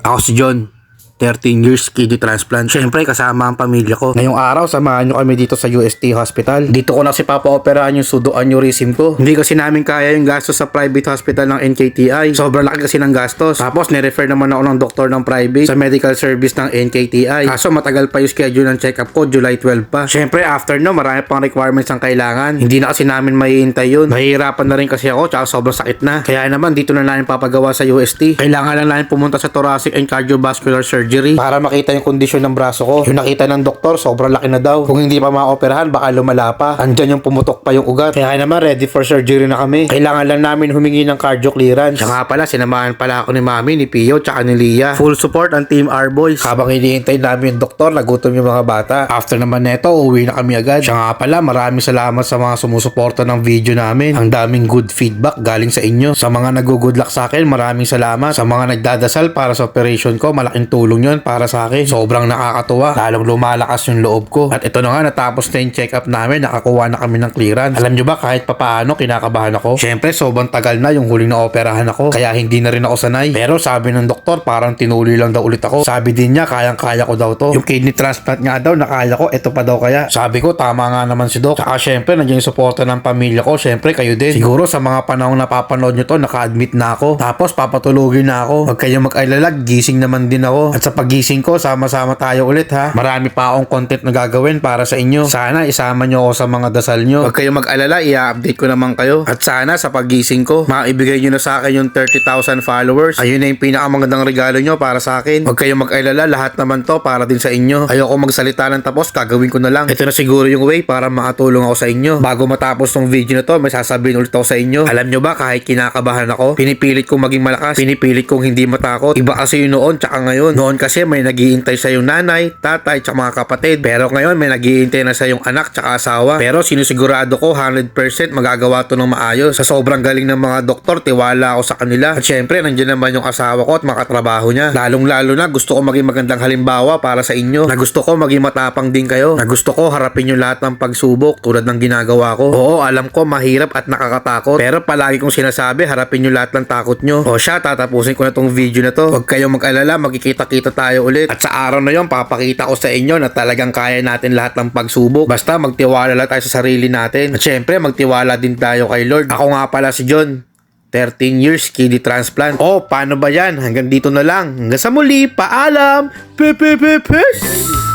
Ako si John, 13 years kidney transplant. Siyempre kasama ang pamilya ko. Ngayong araw, samahan nyo kami dito sa UST Hospital. Dito ko na kasi papaoperahan yung pseudoaneurysm ko. Hindi kasi namin kaya yung gastos sa private hospital ng NKTI. Sobrang laki kasi ng gastos. Tapos nirefer naman ako ng doktor ng private sa medical service ng NKTI. Kaso matagal pa yung schedule ng check-up ko, July 12 pa. Siyempre after no, marami pang requirements ang kailangan. Hindi na kasi namin maiintay yun. Nahihirapan na rin kasi ako, tsaka sobrang sakit na. Kaya naman dito na namin papagawa sa UST. Kailangan lang namin pumunta sa thoracic and cardiovascular surgery para makita yung kondisyon ng braso ko. Yung nakita ng doktor, sobrang laki na daw. Kung hindi pa maoperahan, baka lumala pa. Andyan yung pumutok pa yung ugat. Kaya naman, ready for surgery na kami. Kailangan lang namin humingi ng cardio clearance. Siya nga pala, sinamahan pala ako ni Mami, ni Pio, tsaka ni Lia. Full support ang Team R Boys. Habang hinihintay namin yung doktor, nagutom yung mga bata. After naman neto, uwi na kami agad. Siya nga pala, maraming salamat sa mga sumusuporta ng video namin. Ang daming good feedback galing sa inyo. Sa mga nag-good luck sa akin, maraming salamat. Sa mga nagdadasal para sa operation ko, malaking tulong yun para sa akin. Sobrang nakakatuwa. Lalong lumalakas yung loob ko. At ito na nga, natapos na yung check-up namin. Nakakuha na kami ng clearance. Alam nyo ba, kahit papaano, kinakabahan ako. Siyempre, sobrang tagal na yung huling na operahan ako. Kaya hindi na rin ako sanay. Pero sabi ng doktor, parang tinuloy lang daw ulit ako. Sabi din niya, kayang-kaya ko daw to. Yung kidney transplant nga daw, nakaya ko. Ito pa daw kaya. Sabi ko, tama nga naman si Doc. Saka syempre, nandiyan yung suporta ng pamilya ko. Syempre, kayo din. Siguro sa mga panahong napapanood nyo to, naka-admit na ako. Tapos, papatulugin na ako. Huwag kayong mag-alala, gising naman din ako. At sa pagising ko, sama-sama tayo ulit ha. Marami pa akong content na gagawin para sa inyo. Sana isama nyo ako sa mga dasal nyo. Huwag kayong mag-alala, i-update ko naman kayo. At sana sa pagising ko, maibigay nyo na sa akin yung 30,000 followers. Ayun na yung pinakamagandang regalo nyo para sa akin. Huwag kayong mag-alala, lahat naman to para din sa inyo. Ayoko magsalita ng tapos, gagawin ko na lang. Ito na siguro yung way para makatulong ako sa inyo. Bago matapos tong video na to, may sasabihin ulit ako sa inyo. Alam nyo ba, kahit kinakabahan ako, pinipilit kong maging malakas, pinipilit kong hindi matakot. Iba kasi yung noon tsaka ngayon. Noon kasi may naghihintay sa yung nanay, tatay, tsaka mga kapatid. Pero ngayon may naghihintay na sa yung anak tsaka asawa. Pero sinusigurado ko 100% magagawa to ng maayos. Sa sobrang galing ng mga doktor, tiwala ako sa kanila. At syempre, nandiyan naman yung asawa ko at makatrabaho niya. Lalong-lalo na gusto ko maging magandang halimbawa para sa inyo. Na gusto ko maging matapang din kayo. Na gusto ko harapin yung lahat ng pagsubok tulad ng ginagawa ko. Oo, alam ko mahirap at nakakatakot. Pero palagi kong sinasabi, harapin yung lahat ng takot nyo. O siya, tatapusin ko na tong video na to. Huwag kayong mag-alala, magkikita-kita tayo ulit. At sa araw na yon, papakita ko sa inyo na talagang kaya natin lahat ng pagsubok. Basta magtiwala lang tayo sa sarili natin. At syempre, magtiwala din tayo kay Lord. Ako nga pala si John, 13 years kidney transplant. Oh, paano ba yan? Hanggang dito na lang. Hanggang sa muli, paalam! Peace!